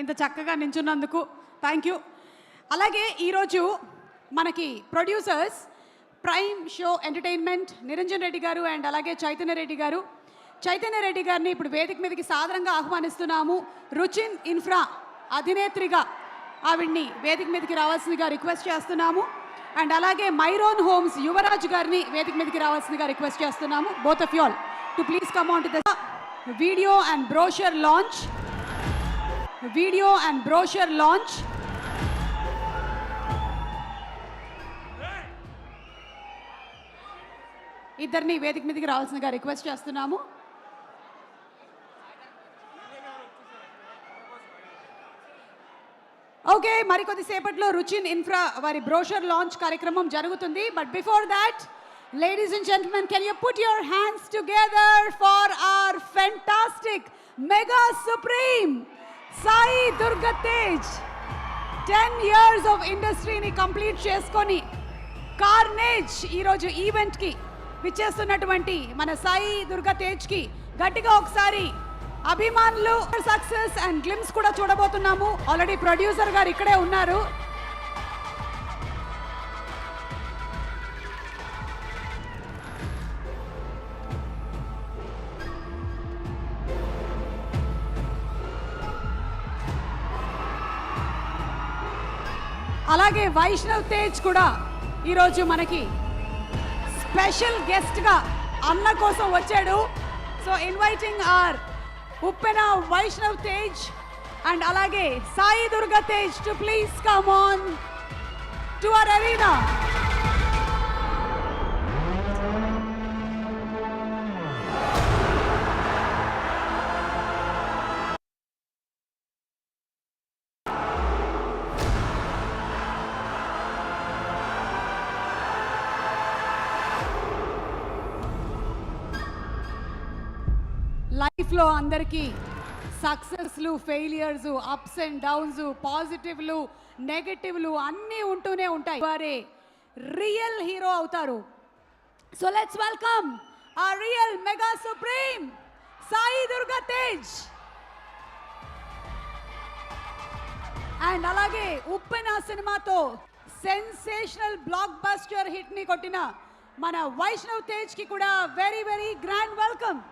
ఇంత చక్కగా నించున్నందుకు thank you. అలాగే ఈరోజు మనకి producers prime show entertainment Niranjan Reddy గారు అండ్ అలాగే చైతన్య రెడ్డి గారిని ఇప్పుడు వేదిక మీదకి సాదరంగా ఆహ్వానిస్తున్నాము. రుచిన్ ఇన్ఫ్రా అధినేత్రిగా ఆవిడ్ని వేదిక మీదకి రావాల్సిందిగా రిక్వెస్ట్ చేస్తున్నాము. అండ్ అలాగే మైరోన్ హోమ్స్ యువరాజ్ గారిని వేదిక మీదకి రావాల్సిందిగా రిక్వెస్ట్ చేస్తున్నాము. Both of you all to please come on to the video and brochure launch. ఇద్దరిని వేదిక మీదకి రావాల్సిందిగా రిక్వెస్ట్ చేస్తున్నాము. ఓకే, మరికొద్దిసేపట్లో రుచిన్ ఇన్ఫ్రా వారి బ్రోషర్ లాంచ్ కార్యక్రమం జరుగుతుంది. But before that, ladies and gentlemen, can you put your hands together for our fantastic mega supreme Sai Durga Tej. 10 years of ఇండస్ట్రీని కంప్లీట్ చేసుకొని కార్నేజ్ ఈరోజు ఈవెంట్కి విచ్చేస్తున్నటువంటి మన సాయి దుర్గా తేజ్కి గట్టిగా ఒకసారి అభిమానులు సక్సెస్ అండ్ గ్లిమ్స్ కూడా చూడబోతున్నాము. ఆల్రెడీ ప్రొడ్యూసర్ గారు ఇక్కడే ఉన్నారు. అలాగే వైష్ణవ్ తేజ్ కూడా ఈరోజు మనకి స్పెషల్ గెస్ట్గా అన్న కోసం వచ్చాడు. So inviting our Uppena Vaishnav Tej and అలాగే Sai Durga Tej to please come on to our arena. లైఫ్లో అందరికీ సక్సెస్లు, ఫెయిలియర్స్, అప్స్ అండ్ డౌన్స్, పాజిటివ్లు, నెగటివ్లు అన్నీ ఉంటూనే ఉంటాయి. వారే రియల్ హీరో అవుతారు. సో లెట్స్ వెల్కమ్ ఆ real mega supreme Sai Durga Tej. And అలాగే ఉప్పెన సినిమాతో సెన్సేషనల్ బ్లాక్ బస్టర్ హిట్ ని కొట్టిన మన వైష్ణవ్ తేజ్ కి కూడా very very grand welcome.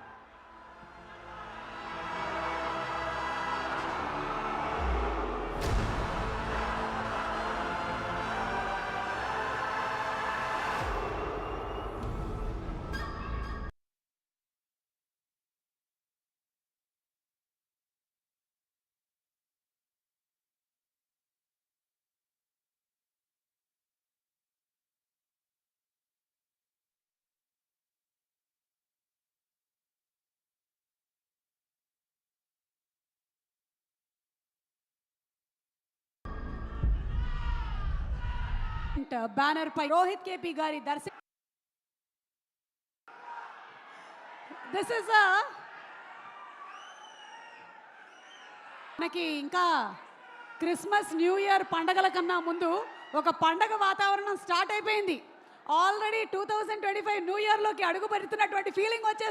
Banner పై రోహిత్ కేపీ గారి దర్శక మనకి ఇంకా క్రిస్మస్ న్యూ ఇయర్ పండగల కన్నా ముందు ఒక పండగ వాతావరణం స్టార్ట్ అయిపోయింది. ఆల్రెడీ 2025 న్యూ ఇయర్లోకి అడుగు పెడుతున్నటువంటి ఫీలింగ్ వచ్చేసి